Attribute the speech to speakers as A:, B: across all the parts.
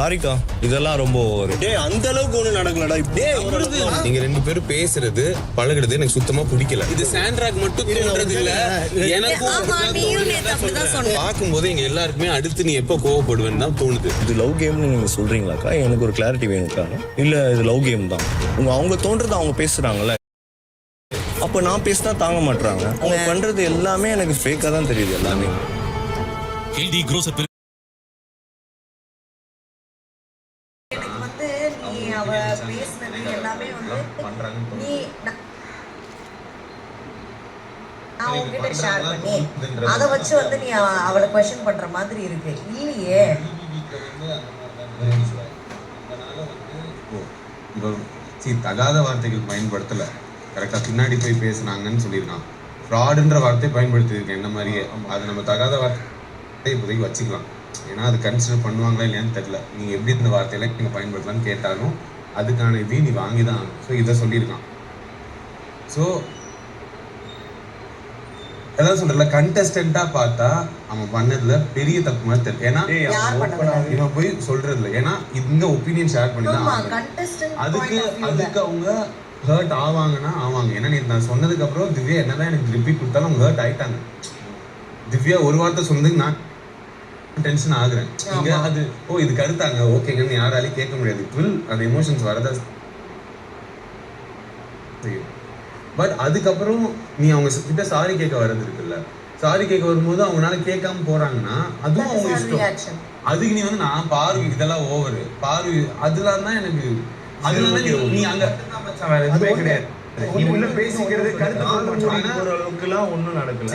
A: சாரிக்கா, இதெல்லாம் ரொம்ப ஓவர்.
B: டேய் அந்த அளவுக்கு ஒண்ணு நடக்கலடா.
C: நீங்க ரெண்டு பேரும் பேசுறது பழகுறது எனக்கு சுத்தமா பிடிக்கல. இது சாண்ட்ராக் மட்டும் தோன்றது இல்ல, எனக்கும் பார்க்கும்போது எங்க எல்லாருக்குமே அடுத்து நீ எப்ப கோவப்படுவேன்னு தான் தோணுது.
A: இது லவ் கேம்னு நீங்க சொல்றீங்களாக்கா? எனக்கு ஒரு கிளாரிட்டி வேணும்க்கா. இல்ல இது லவ் கேம் தான். அவங்க தோன்றது அவங்க பேசுறாங்கல்ல, அப்ப நான் பேசினா தாங்க மாட்டாங்க. அவங்க பண்றது எல்லாமே எனக்கு ஃபேக்கா தான் தெரியுது எல்லாமே.
D: அவ பேசுனது எல்லாமே வந்து நீ நான் உங்ககிட்ட ஷேர் பண்ணி அதை வச்சு வந்து நீ அவளை கொஸ்டின் பண்ற மாதிரி இருக்கு இல்லையே.
C: தகாத வார்த்தைகள் பயன்படுத்தல, கரெக்டா பின்னாடி போய் பேசுனாங்கன்னு சொல்லியிருக்கான். ஃப்ராடுன்ற வார்த்தையை பயன்படுத்தியிருக்கேன் என்ன மாதிரியே. அது நம்ம தகாத வார்த்தை இப்போதைக்கு வச்சுக்கலாம். ஏன்னா அது கன்சிடர் பண்ணுவாங்களா இல்லையான்னு தெரியல. நீங்கள் எப்படி இந்த வார்த்தையெல்லாம் நீங்கள் பயன்படுத்தலான்னு கேட்டாலும் அதுக்கான இதையும் நீ வாங்கி தான் ஆகணும். ஸோ இதை சொல்லியிருக்கான். ஸோ ஏதாவது சொல்றல, கண்டஸ்டண்டா பார்த்தா அவன் பண்ணதுல பெரிய தப்பு மாதிரி தெரியல. ஏன்னா இவன் போய் சொல்றது இல்லை. ஏன்னா இங்க ஒப்பீனியன் ஷேர் பண்ணி தான் அதுக்கு அவங்க ஹர்ட் ஆவாங்கன்னா ஆவாங்க. ஏன்னா நீ நான் சொன்னதுக்கு அப்புறம் திவ்யா என்னதான் எனக்கு ரிப்பீட் கொடுத்தாலும் அவங்க ஹர்ட் ஆயிட்டாங்க. திவ்யா ஒரு வார்த்தை சொன்னதுக்கு நான் டென்ஷன் ஆகுறேன். இங்க அது இது கருத்தாங்க ஓகேங்கன்னு யாராலையும் கேட்க முடியாது. அந்த எமோஷன்ஸ் வரதா. பட் அதுக்கப்புறம் நீ அவங்க கிட்ட சாரி கேட்க வர்றது இருக்குல்ல, சாரி கேட்க வரும்போது அவங்களால கேட்காம போறாங்கன்னா அதுவும் அவங்க இஷ்டம். அதுக்கு நீ வந்து நான் பாரு இதெல்லாம் ஓவரு பாரு அதெல்லாம் தான் எனக்கு. அதனால நீ அங்க வேற எதுவுமே கிடையாது. நீ உள்ள பேசிக்கிறது கருத்து போற அளவுக்கு எல்லாம் ஒண்ணும் நடக்கல.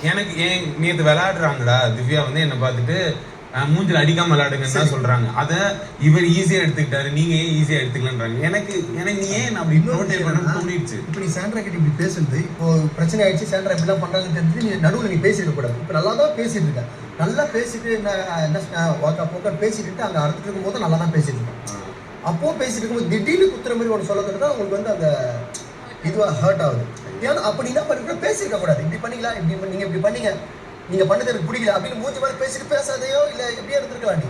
C: எனக்கு ஏன் நேற்று விளையாடுறாங்கடா திவ்யா வந்து என்னை பார்த்துட்டு மூஞ்சில் அடிக்காம விளையாடுங்கன்னு தான் சொல்றாங்க. அதை இவர் ஈஸியா எடுத்துக்கிட்டாரு, நீங்க ஏன் ஈஸியா எடுத்துக்கலான்றாங்க. எனக்கு நீ ஏன் அப்படி நோட்டேட் பண்ண தோணிடுச்சு.
E: இப்போ நீ சாண்ட்ரா கிட்ட இப்படி பேசுறது இப்போ பிரச்சனை ஆயிடுச்சு. சாண்ட்ரா இப்படிலாம் பண்றாங்கன்னு தெரிஞ்சு நீ நடுவில் நீ பேசிட கூடாது. இப்போ நல்லா தான் பேசிட்டு இருக்க, நல்லா பேசிட்டு என்ன போக்கா பேசிட்டு அங்கே அறுத்துட்டு இருக்கும் போது நல்லா தான் பேசிட்டு இருக்கேன். அப்போ பேசிட்டு இருக்கும்போது திடீர்னு குத்துற மாதிரி ஒன்று சொல்ல தான் உங்களுக்கு வந்து அந்த இதுவா ஹர்ட் ஆகுது. ஏன்னா அப்படி என்ன பண்ணி பேசிருக்க கூடாது. இப்படி பண்ணீங்களா, இப்படி நீங்க இப்படி பண்ணீங்க, நீங்க பண்ணது எனக்கு பிடிக்கல அப்படின்னு மூஞ்சி மாதிரி பேசிட்டு பேசாதையோ இல்ல எப்படியா இருந்திருக்கலாம். நீ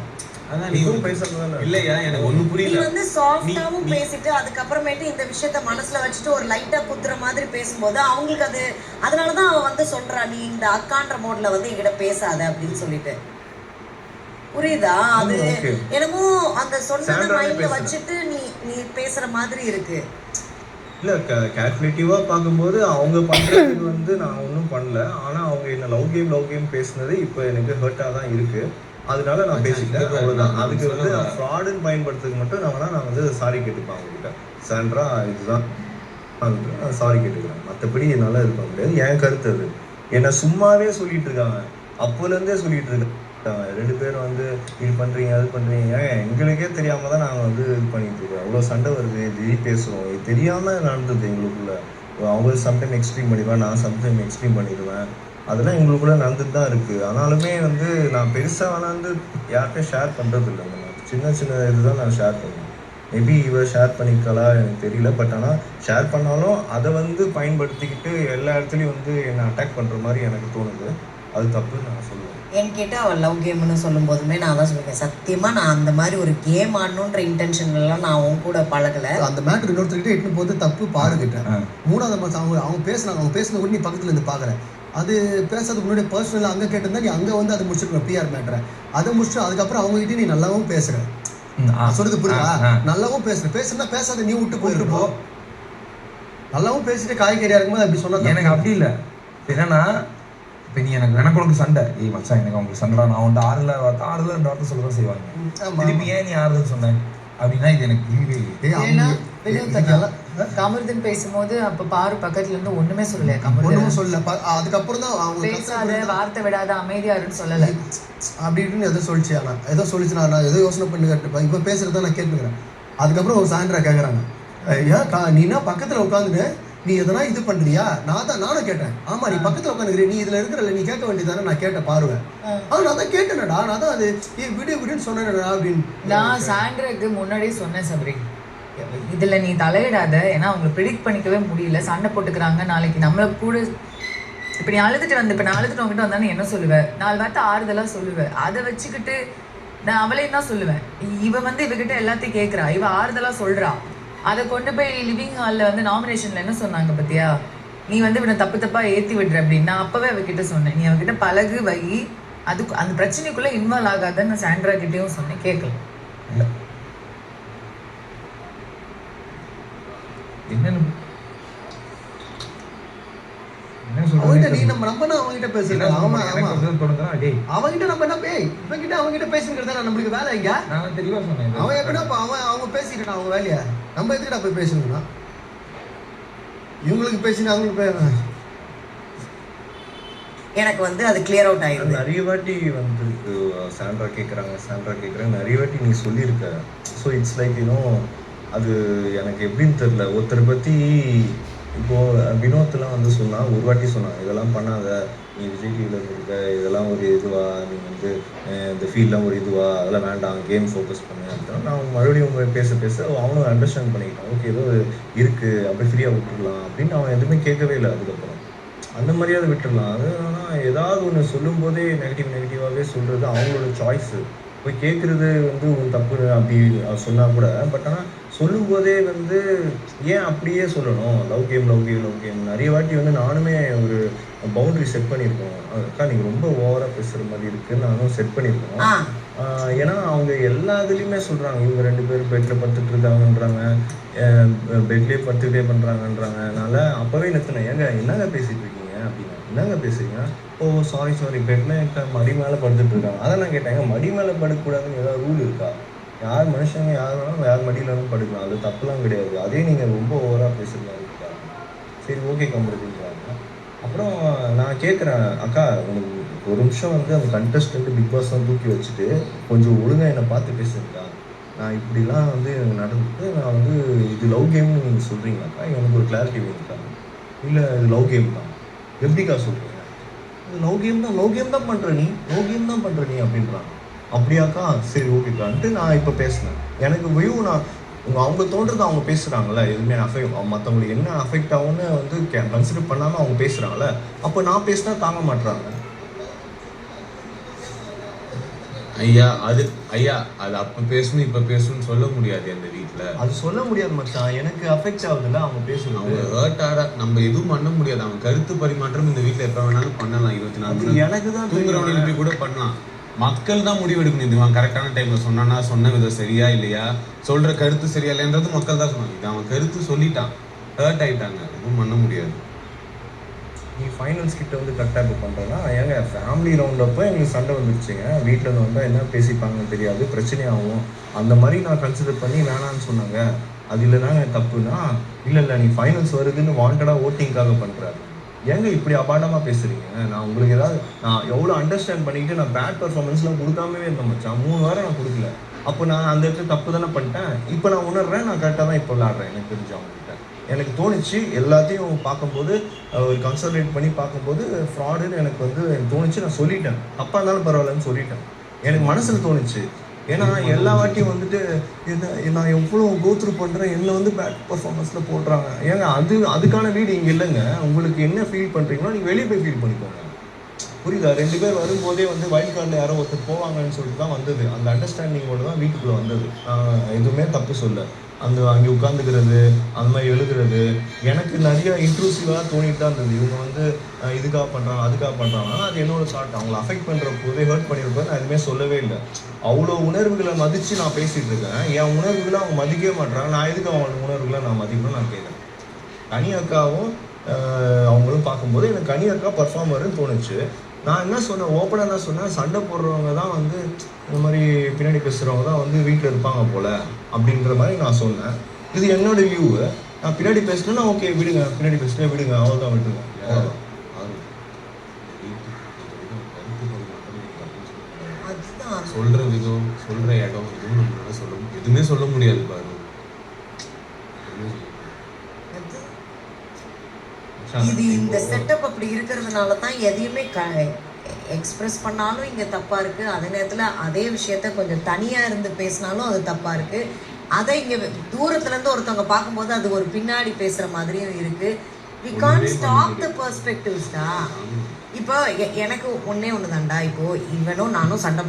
C: அதான் நீ பேசுறது இல்லையா, எனக்கு ஒண்ணு புரியல.
D: நீ வந்து சாஃப்டாவும் பேசிட்டு அதுக்கப்புறமேட்டு இந்த விஷயத்த மனசுல வச்சுட்டு ஒரு லைட்டா குத்துற மாதிரி பேசும்போது அவங்களுக்கு அது அதனாலதான் அவ வந்து சொல்றா நீ இந்த அக்கான்ற மோட்ல வந்து என்கிட்ட பேசாத அப்படின்னு சொல்லிட்டு. புரியுதா? அது என்னமோ அந்த சொன்ன மைண்ட்ல வச்சுட்டு நீ பேசுற மாதிரி இருக்கு.
A: இல்லை கேல்குலேட்டிவாக பார்க்கும்போது அவங்க பண்ணுறது வந்து நான் ஒன்றும் பண்ணல. ஆனால் அவங்க என்ன லவ் கேம் பேசுனது இப்போ எனக்கு ஹர்ட்டாக தான் இருக்குது. அதனால நான் பேசிட்டேன், அவ்வளோதான். அதுக்கு வந்து ஃப்ராடுன்னு பயன்படுத்துறதுக்கு மட்டும் நான் வந்து சாரி கேட்டுப்பேன் அவங்ககிட்ட. சாண்ட்ரா இதுதான் சாரி கேட்டுக்கிறேன். மற்றபடி என்னால் இது பண்ண முடியாது. என் கருத்து அது. என்னை சும்மாவே சொல்லிட்டு இருக்காங்க, அப்போலேருந்தே சொல்லிட்டு இருக்காங்க. ரெண்டு பேரும் வந்து இது பண்ணுறீங்க அது பண்ணுறீங்க. எங்களுக்கே தெரியாமல் தான் நாங்கள் வந்து இது பண்ணிட்டு இருக்கோம். அவ்வளோ சண்டை வருது, திடீர் பேசுகிறோம். இது தெரியாமல் நடந்தது எங்களுக்குள்ள. அவங்க சம்டைம் எக்ஸ்ட்ரீம் பண்ணிடுவேன், நான் சம்டைம் எக்ஸ்ட்ரீம் பண்ணிடுவேன். அதெல்லாம் எங்களுக்குள்ள நடந்துட்டு தான் இருக்குது. ஆனாலுமே வந்து நான் பெருசாக வந்து யார்கிட்டையும் ஷேர் பண்ணுறது இல்லை. சின்ன சின்ன இதுதான் நான் ஷேர் பண்ணுவேன். மேபி இவ ஷேர் பண்ணிக்கலாம் எனக்கு தெரியல. பட் ஆனால் ஷேர் பண்ணாலும் அதை வந்து பயன்படுத்திக்கிட்டு எல்லா இடத்துலையும் வந்து என்னை அட்டாக் பண்ணுற மாதிரி எனக்கு தோணுது. அது தப்புன்னு நான் சொல்லுவேன்.
D: என்கிட்ட அவள் லவ் கேம்னு சொல்லும் போதுமே நான் தான் சொல்லுவேன், சத்தியமா நான் அந்த மாதிரி ஒரு கேம் ஆடணுன்ற இன்டென்ஷன்லாம் நான் அவங்க கூட பழகலை.
E: அந்த மேட்ரு இன்னொருத்தர்கிட்ட எட்டுன்னு போது தப்பு பாருகிட்ட. மூணாவது மாதம் அவங்க பேசினாங்க, அவங்க பேசின கூட நீ பக்கத்தில் இருந்து பார்க்குறேன். அது பேசுறதுக்கு முன்னாடி பர்சனலாக அங்கே கேட்டிருந்தா நீ அங்கே வந்து அதை முடிச்சுருக்கணும். பிஆர் மேட்ரை அதை முடிச்சுட்டு அதுக்கப்புறம் அவங்ககிட்ட நீ நல்லாவும் பேசுற. சொல்றது புரியுதா? நல்லாவும் பேசுறேன்னா பேசாத, நீ விட்டு போயிட்டு போ. நல்லாவும் பேசிட்டு காய்கறியா இருக்கும்போது அப்படி சொன்னா
F: எனக்கு அப்படி இல்லை. என்னன்னா இப்போ நீ எனக்கு உனக்கு சண்டை, மச்சான் எனக்கு அவங்களுக்கு சண்டை, நான் வந்து ஆறுதல் ரெண்டு வார்த்தை சொல்லதான் செய்வாங்க. திருப்பி ஏன் நீ ஆறுதல் சொன்னேன் அப்படின்னா இது எனக்கு
G: கமருதன் பேசும்போது அப்ப பாரு பக்கத்துல இருந்து ஒண்ணுமே சொல்லல.
E: கமருதன் சொல்லல. அதுக்கப்புறம் தான் அவங்க
G: பேசாத, வார்த்தை விடாத, அமைதியாருன்னு சொல்லல.
E: அப்படின்னு எதோ சொல்லிச்சு. ஆனா ஏதோ சொல்லிச்சு, நான் ஏதோ யோசனை பண்ணி கேட்டுப்பேன். இப்ப பேசுறத நான் கேட்டுக்கிறேன். அதுக்கப்புறம் ஒரு சாயந்தரா கேட்கறாங்க, ஐயா நீனா பக்கத்துல உட்காந்துட்டு நீ எதனா இது பண்றியா? நானும் கேட்டேன். ஆமா நீ பக்கத்துல உட்காந்துக்கிறீ, நீ இதுல இருக்கிற நீ கேட்க வேண்டியதானே. நான் கேட்ட பாருவேன். நான் தான் கேட்டேனடா, நான் தான் அது விடுன்னு சொன்னேன்டா அப்படின்னு.
G: நான் சாண்ட்ராக்கு முன்னாடியே சொன்னேன், சபரி இதுல நீ தலையிடாத, ஏன்னா அவங்க ப்ரிடிக்ட் பண்ணிக்கவே முடியல. சண்டை போட்டுக்கிறாங்க, நாளைக்கு நம்மள கூட இப்போ நீ அழுதுட்டு நான் அழுதுட்டு உங்ககிட்ட வந்தானே என்ன சொல்லுவேன், 4 வார்த்தை ஆறுதலாக சொல்லுவேன். அதை வச்சுக்கிட்டு நான் அவளையும் தான் சொல்லுவேன். இவ வந்து இவகிட்ட எல்லாத்தையும் கேட்குறா, இவ ஆறுதலாக சொல்கிறா. அதை கொண்டு போய் லிவிங் ஹாலில் வந்து நாமினேஷனில் என்ன சொன்னாங்க பார்த்தியா, நீ வந்து இவனை தப்பாக ஏற்றி விடுற அப்படின்னு. நான் அப்போவே அவகிட்ட சொன்னேன், நீ அவகிட்ட பழகு வை, அதுக்கு அந்த பிரச்சனைக்குள்ளே இன்வால்வ் ஆகாதன்னு நான் சாண்ட்ரா கிட்டேயும் சொன்னேன், கேட்கல.
F: இல்லை என்னன்னு
E: அவன்கிட்ட நீ நம்ம நம்பனா அவன்கிட்ட பேசுற. ஆமா ஆமா
F: தொடங்குறா டேய்,
E: அவன்கிட்ட நம்ம என்ன பேய் இவன்கிட்ட அவன்கிட்ட பேசுங்கிறதா நம்மளுக்கு வேலை இங்க.
F: நான் தெளிவா சொன்னேன்.
E: அவன் எப்படின்னா அவங்க பேசிக்கிட்டான் அவங்க வேலையை, நம்ம எதுக்கிட்ட போய் பேசணும்னா இவங்களுக்கு பேசினா அவங்களுக்கு
D: எனக்கு வந்து அது கிளியர் அவுட் ஆயிடுது.
A: நிறைய வாட்டி வந்து சாண்ட்ரா கேட்குறாங்க நிறைய வாட்டி நீ சொல்லியிருக்க. ஸோ இட்ஸ் லைக் அது எனக்கு எப்படின்னு தெரில. ஒருத்தரை பற்றி இப்போது வினோத்லாம் வந்து சொன்னால் ஒரு வாட்டி சொன்னான், இதெல்லாம் பண்ணாத, நீ விஜய் டிவியில் இருக்க, இதெல்லாம் ஒரு இதுவா, நீ வந்து இந்த ஃபீல்டெலாம் ஒரு இதுவா, அதெல்லாம் வேண்டாம், கேம் ஃபோக்கஸ் பண்ணு அப்படின்னா நான் மறுபடியும் பேச அவனும் அண்டர்ஸ்டாண்ட் பண்ணிக்கிட்டான். ஓகே ஏதோ இருக்குது அப்படி ஃப்ரீயாக விட்டுடலாம் அப்படின்னு அவன் எதுவுமே கேட்கவே இல்லை. அதுக்கப்புறம் அந்த மாதிரியாவது விட்டுடலாம். அது ஆனால் ஏதாவது ஒன்று சொல்லும்போதே நெகட்டிவாகவே சொல்கிறது அவங்களோட சாய்ஸு. போய் கேட்குறது வந்து உன் தப்பு அப்படி சொன்னால் கூட, பட் ஆனால் சொல்லும்போதே வந்து ஏன் அப்படியே சொல்லணும், லவ் கேம் நிறைய வாட்டி வந்து நானுமே ஒரு பவுண்ட்ரி செட் பண்ணியிருக்கோம். அக்கா நீங்கள் ரொம்ப ஓவராக பேசுகிற மாதிரி இருக்குன்னு நானும் செட் பண்ணியிருக்கோம். ஏன்னா அவங்க எல்லா இதுலேயுமே சொல்கிறாங்க, இவங்க 2 பேர் பெட்டில் படுத்துட்டு இருக்காங்கன்றாங்க, பெட்லேயே படுத்துக்கிட்டே பண்ணுறாங்கன்றாங்க. அதனால் அப்போவே நிறுத்தினேன், என்னங்க பேசிகிட்டு இருக்கீங்க அப்படின்னா, என்னங்க பேசுறீங்க, ஓ சாரி பெட்டில் மடி மேலே படுத்துட்டு இருக்காங்க. அதான் நான் கேட்டேங்க, மடி மேலே படுக்கக்கூடாதுன்னு ஏதாவது ரூல் இருக்கா? யார் மனுஷங்க யார் வேணாலும் யார் மடியில் வேணும் படுக்கலாம், அது தப்புலாம் கிடையாது. அதே நீங்கள் ரொம்ப ஓவராக பேசுகிற மாதிரி இருக்கா? சரி ஓகே கம்பெடுக்கிறாங்க. அப்புறம் நான் கேட்குறேன், அக்கா உங்களுக்கு ஒரு நிமிஷம் வந்து அந்த கண்டஸ்டன்ட் பிக் பாஸ்லாம் தூக்கி வச்சுட்டு கொஞ்சம் ஒழுங்காக என்னை பார்த்து பேசுறீங்களா, நான் இப்படிலாம் வந்து எனக்கு நடந்துட்டு நான் வந்து இது லவ் கேம்னு நீங்கள் சொல்கிறீங்களாக்கா, எனக்கு ஒரு கிளாரிட்டி வேணுக்கா. இல்லை இது லவ் கேம் தான். எப்படிக்கா சொல்கிறீங்க? இது லவ் கேம் தான் பண்ணுற நீ அப்படின்றாங்க. அப்படியாக்கா, சரி ஓகேக்கான்ட்டு நான் இப்போ பேசினேன். எனக்கு நான் அவங்க தோன்றது அவங்க பேசுகிறாங்களே, எதுவுமே மற்றவங்களுக்கு என்ன அஃபெக்ட் ஆகும்னு வந்து கன்சிடர் பண்ணாமல் அவங்க பேசுகிறாங்களே, அப்போ நான் பேசினா தாங்க மாட்டுறாங்க.
C: ஐயா அது அப்போ பேசணும் இப்போ பேசணும்னு சொல்ல முடியாது. அந்த வீட்டில் அது
A: சொல்ல முடியாது மச்சான், எனக்கு அஃபெக்ட் ஆகுதுல்ல அவங்க பேசுறது.
C: அவங்க ஹர்ட் ஆட நம்ம எதுவும் பண்ண முடியாது. அவங்க கருத்து பரிமாற்றம் இந்த வீட்டில் எப்போ வேணாலும் பண்ணலாம். 24
A: எனக்கு தான்
C: தூங்குறவங்க எழுப்பி கூட பண்ணலாம். மக்கள் தான் முடிவெடுக்கணும். இது அவன் கரெக்டான டைம்ல சொன்னானா, சொன்ன விதம் சரியா இல்லையா, சொல்ற கருத்து சரியா இல்லைன்றது மக்கள் தான் சொன்னாங்க. இது அவன் கருத்து சொல்லிட்டான், ஹர்ட் ஆயிட்டாங்க, எதுவும் பண்ண முடியாது.
A: நீ ஃபைனல்ஸ் கிட்ட வந்து கரெக்டாக இப்போ பண்ணுறேன்னா, ஏங்க ஃபேமிலி ரவுண்டப்போ எங்களுக்கு சண்டை வந்துருச்சுங்க, வீட்டில் இருந்து வந்தால் என்ன பேசிப்பாங்கன்னு தெரியாது, பிரச்சனையாகும், அந்த மாதிரி நான் கன்சிடர் பண்ணி வேணான்னு சொன்னாங்க. அது இல்லைனா தப்புனா, இல்லை நீ ஃபைனல்ஸ் வருதுன்னு வாண்டடாக ஓட்டிங்காக பண்ணுறாரு. ஏங்க இப்படி அபாண்டமாக பேசுகிறீங்க? நான் உங்களுக்கு நான் எவ்வளோ அண்டர்ஸ்டாண்ட் பண்ணிக்கிட்டு நான் பேட் பர்ஃபார்மன்ஸ்லாம் கொடுக்காமவே இருந்தேன் மச்சான். 3 வாரம் நான் கொடுக்கல. அப்போ நான் அந்த இடத்துல தப்பு தானே பண்ணிட்டேன். இப்போ நான் உணர்றேன், நான் கரெக்டாக தான் இப்போ விளாட்றேன். எனக்கு தெரிஞ்சவங்ககிட்ட எனக்கு தோணுச்சு, எல்லாத்தையும் பார்க்கும்போது ஒரு கன்சல்டேட் பண்ணி பார்க்கும்போது ஃப்ராடுன்னு எனக்கு வந்து தோணுச்சு. நான் சொல்லிட்டேன், தப்பாக இருந்தாலும் பரவாயில்லன்னு சொல்லிட்டேன். எனக்கு மனசில் தோணுச்சு. ஏன்னா எல்லா வாட்டியும் வந்துட்டு நான் எவ்வளோ கோத்ரூ பண்ணுறேன், என்னை வந்து பேட் பர்ஃபார்மன்ஸில் போடுறாங்க. ஏங்க அதுக்கான வீடு இங்கே இல்லைங்க. உங்களுக்கு என்ன ஃபீல் பண்ணுறீங்களோ நீங்கள் வெளியே போய் ஃபீல் பண்ணிக்கோங்க. புரியுதா? 2 பேர் வரும்போதே வந்து வைல்ட் கார்டில் யாரோ ஒருத்தர் போவாங்கன்னு சொல்லிட்டு தான் வந்தது. அந்த அண்டர்ஸ்டாண்டிங்கோடு தான் வீட்டுக்குள்ளே வந்தது. எதுவுமே தப்பு சொல்ல. அங்கே உட்காந்துக்கிறது, அந்த மாதிரி எழுதுறது எனக்கு நிறைய இன்ட்ரூசிவாக தோணிட்டு தான் இருந்தது. இவங்க வந்து இதுக்காக பண்ணுறாங்க அதுக்காக பண்ணுறாங்க. ஆனால் அது என்னோட தாட். அவங்கள அஃபெக்ட் பண்ணுற போதே ஹர்ட் பண்ணியிருப்போது நான் எதுவுமே சொல்லவே இல்லை. அவ்வளோ உணர்வுகளை மதித்து நான் பேசிகிட்டு இருக்கேன். என் உணர்வுகளை அவங்க மதிக்கவே மாட்டுறாங்க. நான் எதுக்கு அவங்க உணர்வுகளை நான் மதிக்கணும்னு நான் கேட்குறேன். கனி அக்காவும் அவங்களும் பார்க்கும்போது எனக்கு கனி அக்கா பர்ஃபார்மர்னு தோணுச்சு. நான் என்ன சொன்னேன், ஓப்பனாக என்ன சொன்னேன், சண்டை போடுறவங்க தான் வந்து இந்த மாதிரி பின்னாடி பேசுகிறவங்க தான் வந்து வீட்டில் இருப்பாங்க போல் அப்படின்ற மாதிரி நான் சொன்னேன். இது என்னோட வியூவு. நான் பின்னாடி பேசினேன்னா ஓகே விடுங்க, பின்னாடி பேசினே விடுங்க, அவ்வளோதான் விட்டுருங்க.
C: சொல்ற விதம், சொல்ற இடம், எதுவும் நம்மளால எதுவுமே சொல்ல முடியாது. பாரு,
D: இது இந்த செட்டப் அப்படி இருக்கிறதுனால தான் எதையுமே எக்ஸ்பிரஸ் பண்ணாலும் இங்கே தப்பாக இருக்குது. அதே நேரத்தில் அதே விஷயத்த கொஞ்சம் தனியாக இருந்து பேசினாலும் அது தப்பாக இருக்குது. அதை இங்கே தூரத்துலேருந்து ஒருத்தவங்க பார்க்கும்போது அது ஒரு பின்னாடி பேசுகிற மாதிரியும் இருக்குது. we can't stop the perspectives டா. இப்போ எனக்கு ஒண்ணே ஒண்ணுதான்டா, இப்போ இவனும் நானும் சண்டை